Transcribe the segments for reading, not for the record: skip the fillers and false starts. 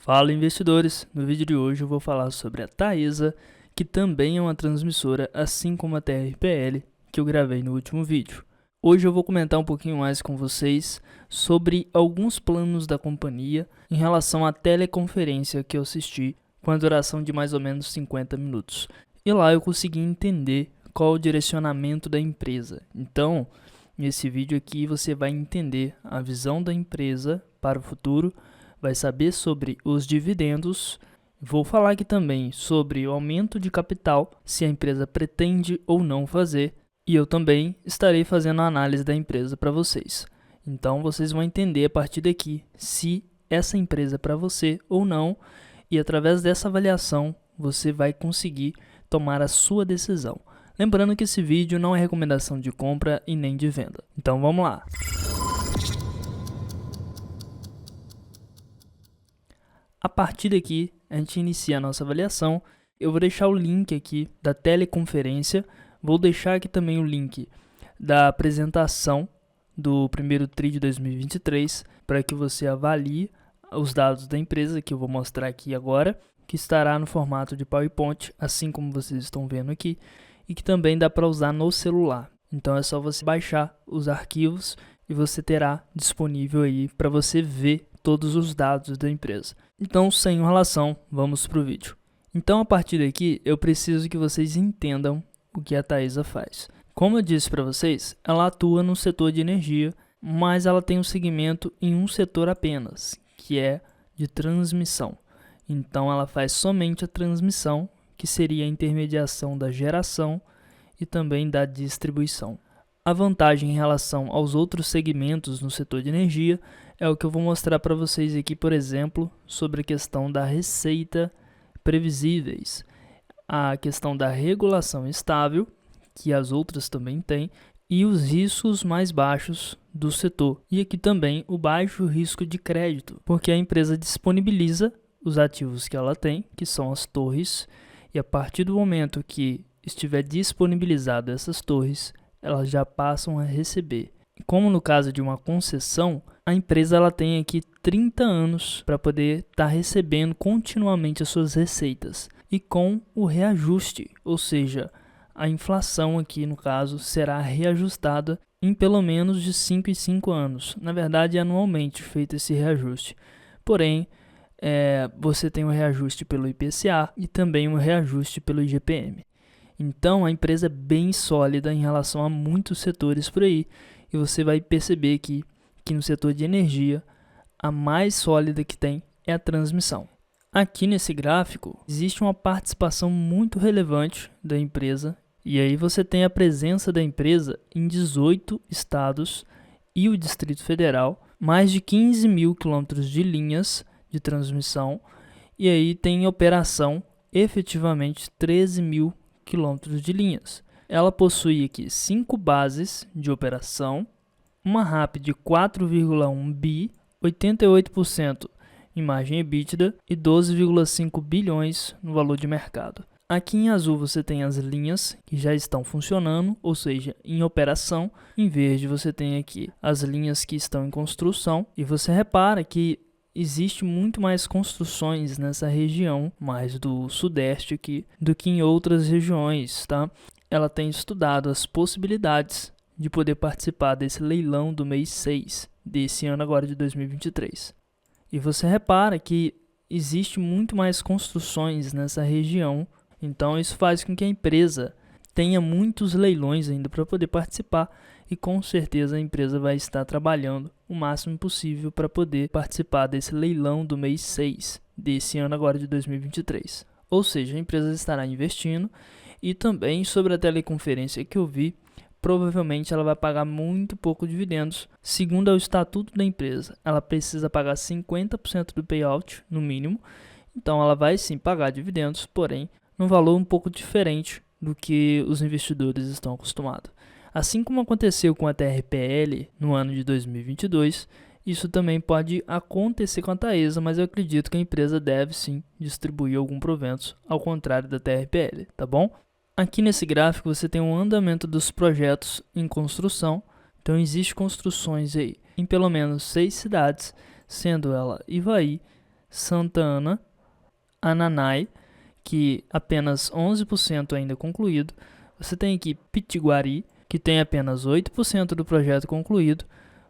Fala investidores, no vídeo de hoje eu vou falar sobre a Taesa, que também é uma transmissora, assim como a TRPL, que eu gravei no último vídeo. Hoje eu vou comentar um pouquinho mais com vocês sobre alguns planos da companhia em relação à teleconferência que eu assisti, com a duração de mais ou menos 50 minutos. E lá eu consegui entender qual o direcionamento da empresa. Então, nesse vídeo aqui você vai entender a visão da empresa para o futuro, vai saber sobre os dividendos. Vou falar aqui também sobre o aumento de capital, se a empresa pretende ou não fazer. E eu também estarei fazendo a análise da empresa para vocês. Então vocês vão entender a partir daqui se essa empresa é para você ou não. E através dessa avaliação você vai conseguir tomar a sua decisão. Lembrando que esse vídeo não é recomendação de compra e nem de venda. Então vamos lá. A partir daqui, a gente inicia a nossa avaliação. Eu vou deixar o link aqui da teleconferência. Vou deixar aqui também o link da apresentação do primeiro TRI de 2023 para que você avalie os dados da empresa que eu vou mostrar aqui agora, que estará no formato de PowerPoint, assim como vocês estão vendo aqui, e que também dá para usar no celular. Então é só você baixar os arquivos e você terá disponível aí para você ver todos os dados da empresa. Então, sem enrolação, vamos para o vídeo. Então, a partir daqui, eu preciso que vocês entendam o que a Taesa faz. Como eu disse para vocês, ela atua no setor de energia, mas ela tem um segmento em um setor apenas, que é de transmissão. Então, ela faz somente a transmissão, que seria a intermediação da geração e também da distribuição. A vantagem em relação aos outros segmentos no setor de energia é o que eu vou mostrar para vocês aqui, por exemplo, sobre a questão da receita previsíveis, a questão da regulação estável, que as outras também têm, e os riscos mais baixos do setor. E aqui também o baixo risco de crédito, porque a empresa disponibiliza os ativos que ela tem, que são as torres, e a partir do momento que estiver disponibilizado essas torres, elas já passam a receber. Como no caso de uma concessão, a empresa ela tem aqui 30 anos para poder estar recebendo continuamente as suas receitas. E com o reajuste, ou seja, a inflação aqui no caso será reajustada em pelo menos de 5 em 5 anos. Na verdade, anualmente feito esse reajuste. Porém, você tem um reajuste pelo IPCA e também um reajuste pelo IGPM. Então, a empresa é bem sólida em relação a muitos setores por aí. E você vai perceber que no setor de energia, a mais sólida que tem é a transmissão. Aqui nesse gráfico, existe uma participação muito relevante da empresa. E aí você tem a presença da empresa em 18 estados e o Distrito Federal, mais de 15 mil quilômetros de linhas de transmissão. E aí tem em operação efetivamente 13 mil quilômetros de linhas. Ela possui aqui 5 bases de operação, uma RAP de 4,1 bi, 88% em margem EBITDA e 12,5 bilhões no valor de mercado. Aqui em azul você tem as linhas que já estão funcionando, ou seja, em operação. Em verde você tem aqui as linhas que estão em construção e você repara que existe muito mais construções nessa região, mais do sudeste aqui, do que em outras regiões, tá? Ela tem estudado as possibilidades de poder participar desse leilão do mês 6 desse ano agora de 2023. E você repara que existe muito mais construções nessa região, então isso faz com que a empresa tenha muitos leilões ainda para poder participar e com certeza a empresa vai estar trabalhando o máximo possível para poder participar desse leilão do mês 6 desse ano agora de 2023. Ou seja, a empresa estará investindo. E também sobre a teleconferência que eu vi, provavelmente ela vai pagar muito pouco dividendos. Segundo o estatuto da empresa, ela precisa pagar 50% do payout, no mínimo. Então ela vai sim pagar dividendos, porém, num valor um pouco diferente do que os investidores estão acostumados. Assim como aconteceu com a TRPL no ano de 2022, isso também pode acontecer com a Taesa, mas eu acredito que a empresa deve sim distribuir algum provento, ao contrário da TRPL, tá bom? Aqui nesse gráfico você tem um andamento dos projetos em construção. Então existem construções aí em pelo menos 6 cidades, sendo ela Ivaí, Santa Ana, Ananai, que apenas 11% ainda concluído. Você tem aqui Pitiguari, que tem apenas 8% do projeto concluído.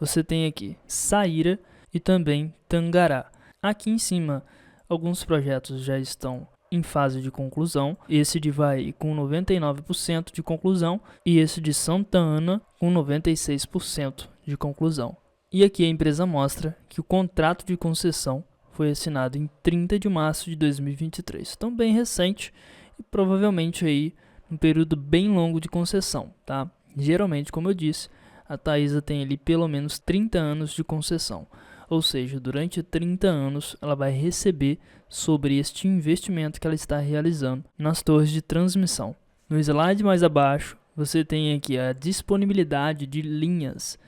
Você tem aqui Saíra e também Tangará. Aqui em cima, alguns projetos já estão em fase de conclusão. Esse de Ivaí com 99% de conclusão e esse de Santa Ana com 96% de conclusão. E aqui a empresa mostra que o contrato de concessão foi assinado em 30 de março de 2023. Então bem recente e provavelmente aí um período bem longo de concessão, tá? Geralmente, como eu disse, a Taesa tem ali pelo menos 30 anos de concessão. Ou seja, durante 30 anos ela vai receber sobre este investimento que ela está realizando nas torres de transmissão. No slide mais abaixo, você tem aqui a disponibilidade de linhas,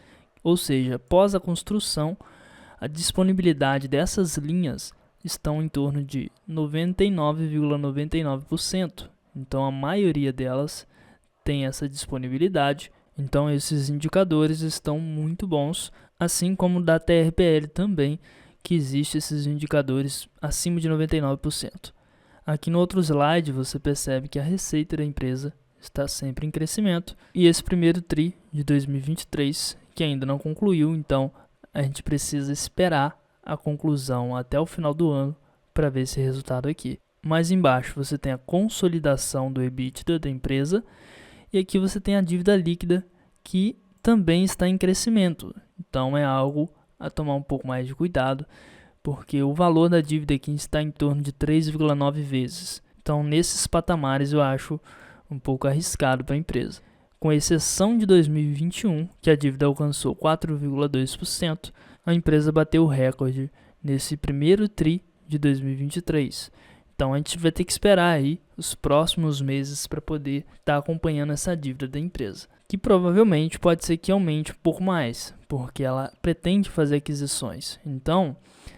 ou seja, após a construção, a disponibilidade dessas linhas estão em torno de 99,99%. Então a maioria delas tem essa disponibilidade. Então esses indicadores estão muito bons, assim como da TRPL também, que existe esses indicadores acima de 99%. Aqui no outro slide você percebe que a receita da empresa está sempre em crescimento e esse primeiro TRI de 2023, que ainda não concluiu, então a gente precisa esperar a conclusão até o final do ano para ver esse resultado aqui. Mais embaixo você tem a consolidação do EBITDA da empresa e aqui você tem a dívida líquida que também está em crescimento. Então é algo a tomar um pouco mais de cuidado, porque o valor da dívida aqui está em torno de 3,9 vezes. Então nesses patamares eu acho um pouco arriscado para a empresa. Com exceção de 2021, que a dívida alcançou 4,2%, a empresa bateu o recorde nesse primeiro TRI de 2023. Então a gente vai ter que esperar aí os próximos meses para poder estar acompanhando essa dívida da empresa, que provavelmente pode ser que aumente um pouco mais, porque ela pretende fazer aquisições. Então,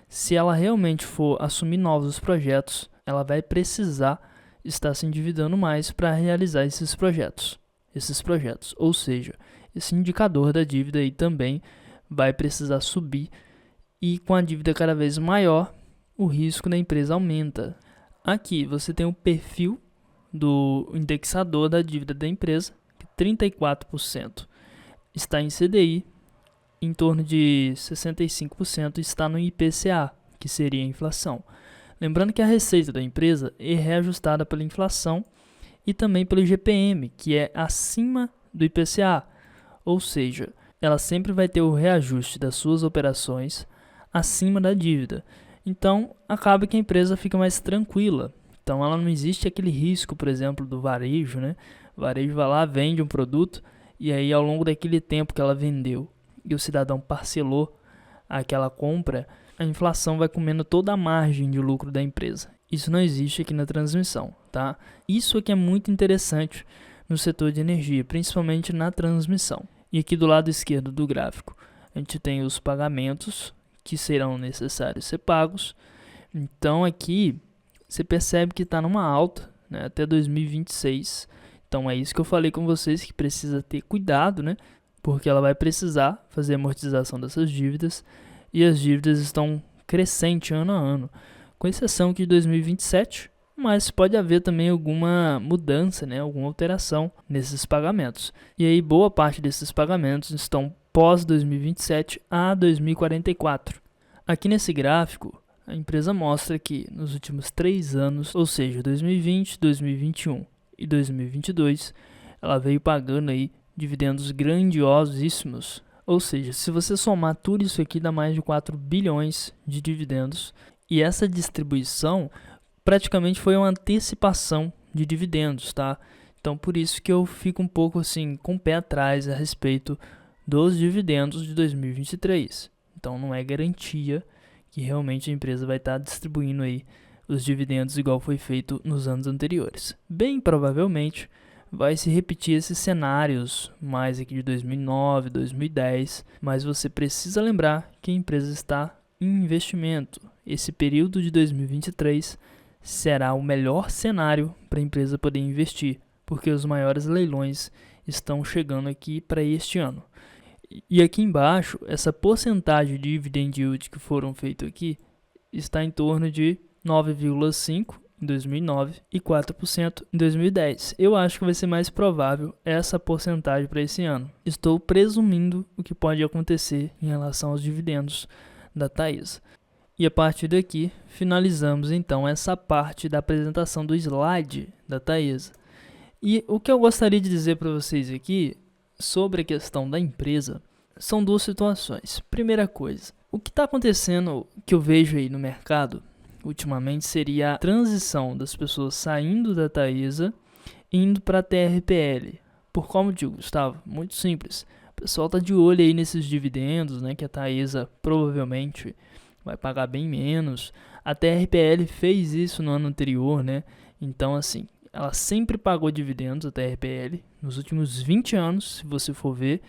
se ela realmente for assumir novos projetos, ela vai precisar estar se endividando mais para realizar esses projetos. Ou seja, esse indicador da dívida aí também vai precisar subir e com a dívida cada vez maior, o risco da empresa aumenta. Aqui você tem o perfil do indexador da dívida da empresa, que 34% está em CDI, em torno de 65% está no IPCA, que seria a inflação. Lembrando que a receita da empresa é reajustada pela inflação e também pelo IGPM, que é acima do IPCA, ou seja, ela sempre vai ter o reajuste das suas operações acima da dívida. Então, acaba que a empresa fica mais tranquila. Então, ela não existe aquele risco, por exemplo, do varejo, né? O varejo vai lá, vende um produto e aí ao longo daquele tempo que ela vendeu e o cidadão parcelou aquela compra, a inflação vai comendo toda a margem de lucro da empresa. Isso não existe aqui na transmissão, tá? Isso aqui é muito interessante no setor de energia, principalmente na transmissão. E aqui do lado esquerdo do gráfico, a gente tem os pagamentos que serão necessários ser pagos. Então aqui você percebe que está numa alta, né, até 2026. Então é isso que eu falei com vocês, que precisa ter cuidado, né? Porque ela vai precisar fazer a amortização dessas dívidas e as dívidas estão crescentes ano a ano, com exceção que de 2027, mas pode haver também alguma mudança, né, alguma alteração nesses pagamentos. E aí boa parte desses pagamentos estão pós 2027 a 2044. Aqui nesse gráfico, a empresa mostra que nos últimos 3 anos, ou seja, 2020, 2021 e 2022, ela veio pagando aí dividendos grandiosíssimos. Ou seja, se você somar tudo isso aqui, dá mais de 4 bilhões de dividendos. E essa distribuição praticamente foi uma antecipação de dividendos, tá? Então, por isso que eu fico um pouco assim, com o pé atrás a respeito dos dividendos de 2023. Então, não é garantia que realmente a empresa vai estar distribuindo aí os dividendos igual foi feito nos anos anteriores. Bem provavelmente vai se repetir esses cenários mais aqui de 2009, 2010, mas você precisa lembrar que a empresa está em investimento. Esse período de 2023 será o melhor cenário para a empresa poder investir, porque os maiores leilões estão chegando aqui para este ano. E aqui embaixo, essa porcentagem de dividend yield que foram feitos aqui está em torno de 9,5% em 2009 e 4% em 2010. Eu acho que vai ser mais provável essa porcentagem para esse ano. Estou presumindo o que pode acontecer em relação aos dividendos da Taesa. E a partir daqui, finalizamos então essa parte da apresentação do slide da Taesa. E o que eu gostaria de dizer para vocês aqui sobre a questão da empresa são duas situações. Primeira coisa, o que está acontecendo que eu vejo aí no mercado ultimamente seria a transição das pessoas saindo da Taesa e indo para a TRPL. Por como eu digo, Gustavo? Muito simples. O pessoal está de olho aí nesses dividendos, né, que a Taesa provavelmente vai pagar bem menos. A TRPL fez isso no ano anterior, né? Então, assim, ela sempre pagou dividendos, a TRPL, nos últimos 20 anos, se você for ver.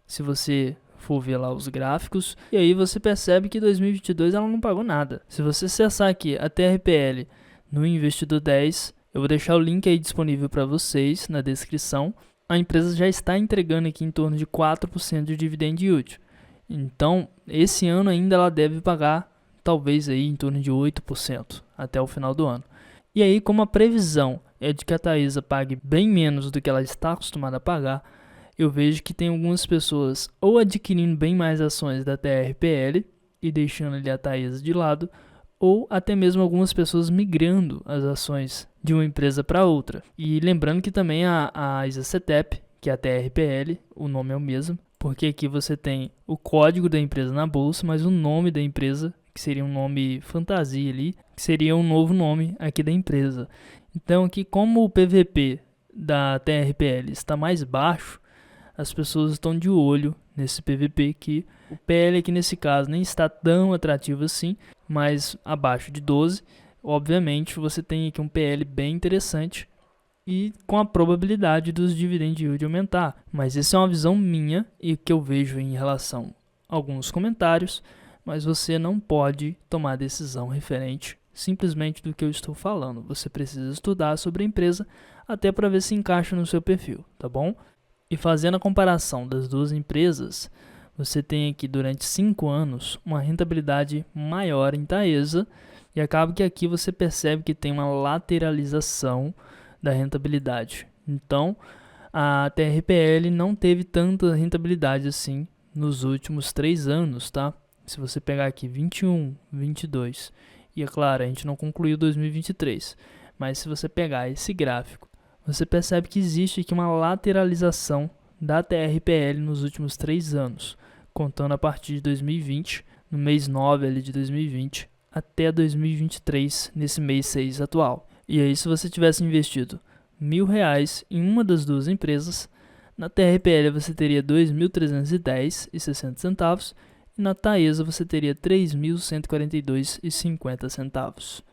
Se você for ver lá os gráficos, e aí você percebe que em 2022 ela não pagou nada. Se você acessar aqui a TRPL no Investidor 10, eu vou deixar o link aí disponível para vocês na descrição. A empresa já está entregando aqui em torno de 4% de dividend yield. Então, esse ano ainda ela deve pagar talvez aí em torno de 8% até o final do ano. E aí, como a previsão é de que a Taesa pague bem menos do que ela está acostumada a pagar, eu vejo que tem algumas pessoas ou adquirindo bem mais ações da TRPL e deixando ali a Taesa de lado, ou até mesmo algumas pessoas migrando as ações de uma empresa para outra. E lembrando que também a ISACETEP, que é a TRPL, o nome é o mesmo, porque aqui você tem o código da empresa na bolsa, mas o nome da empresa, que seria um nome fantasia ali, que seria um novo nome aqui da empresa. Então aqui, como o PVP da TRPL está mais baixo, as pessoas estão de olho nesse PVP, que o PL aqui nesse caso nem está tão atrativo assim, mas abaixo de 12, obviamente você tem aqui um PL bem interessante e com a probabilidade dos dividend yield aumentar. Mas essa é uma visão minha e que eu vejo em relação a alguns comentários, mas você não pode tomar decisão referente simplesmente do que eu estou falando. Você precisa estudar sobre a empresa até para ver se encaixa no seu perfil, tá bom? E fazendo a comparação das duas empresas, você tem aqui durante 5 anos uma rentabilidade maior em Taesa e acaba que aqui você percebe que tem uma lateralização da rentabilidade. Então, a TRPL não teve tanta rentabilidade assim nos últimos 3 anos, tá? Se você pegar aqui 21, 22 e é claro, a gente não concluiu 2023, mas se você pegar esse gráfico, você percebe que existe aqui uma lateralização da TRPL nos últimos 3 anos, contando a partir de 2020, no mês 9 ali de 2020, até 2023, nesse mês 6 atual. E aí, se você tivesse investido R$1.000 em uma das duas empresas, na TRPL você teria R$ 2.310,60 e na Taesa você teria R$ 3.142,50.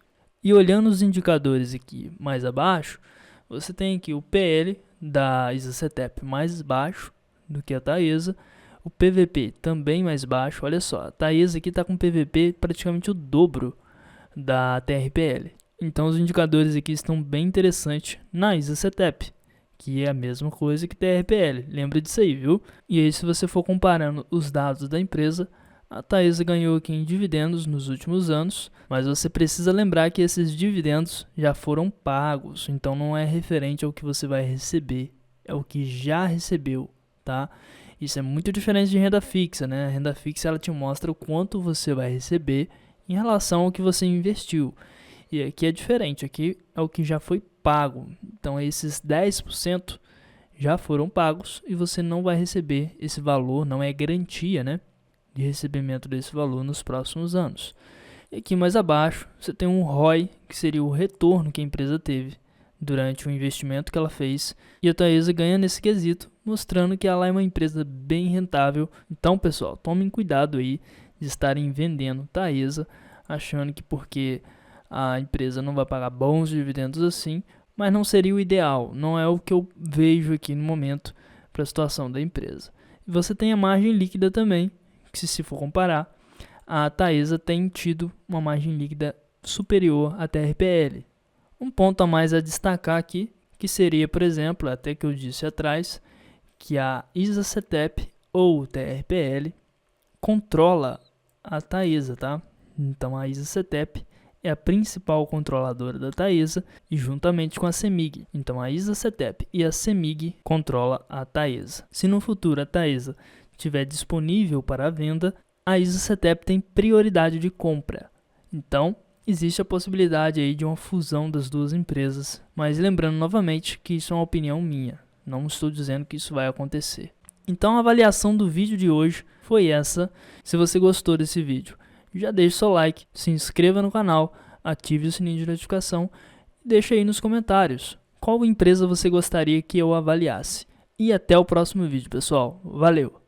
E olhando os indicadores aqui mais abaixo, você tem aqui o PL da ISACETEP mais baixo do que a Taesa, o PVP também mais baixo. Olha só, a Taesa aqui está com PVP praticamente o dobro da TRPL. Então os indicadores aqui estão bem interessantes na ISACETEP, que é a mesma coisa que TRPL, lembra disso aí, viu? E aí, se você for comparando os dados da empresa, a Taesa ganhou aqui em dividendos nos últimos anos, mas você precisa lembrar que esses dividendos já foram pagos, então não é referente ao que você vai receber, é o que já recebeu, tá? Isso é muito diferente de renda fixa, né? A renda fixa ela te mostra o quanto você vai receber em relação ao que você investiu. E aqui é diferente, aqui é o que já foi pago. Então esses 10% já foram pagos e você não vai receber esse valor, não é garantia, né, de recebimento desse valor nos próximos anos. E aqui mais abaixo você tem um ROI, que seria o retorno que a empresa teve durante o investimento que ela fez. E a Taesa ganha nesse quesito, mostrando que ela é uma empresa bem rentável. Então, pessoal, tomem cuidado aí de estarem vendendo Taesa, achando que porque a empresa não vai pagar bons dividendos assim, mas não seria o ideal, não é o que eu vejo aqui no momento para a situação da empresa. E você tem a margem líquida também, que se for comparar, a Taesa tem tido uma margem líquida superior à TRPL. Um ponto a mais a destacar aqui, que seria, por exemplo, até que eu disse atrás, que a ISACETEP ou TRPL controla a Taesa, tá? Então a ISA-CETEP é a principal controladora da Taesa e juntamente com a CEMIG. Então a ISA-CETEP e a CEMIG controla a Taesa. Se no futuro a Taesa estiver disponível para a venda, a ISA-CETEP tem prioridade de compra. Então existe a possibilidade aí de uma fusão das duas empresas, mas lembrando novamente que isso é uma opinião minha, não estou dizendo que isso vai acontecer. Então a avaliação do vídeo de hoje foi essa. Se você gostou desse vídeo, já deixe seu like, se inscreva no canal, ative o sininho de notificação e deixe aí nos comentários qual empresa você gostaria que eu avaliasse. E até o próximo vídeo, pessoal. Valeu!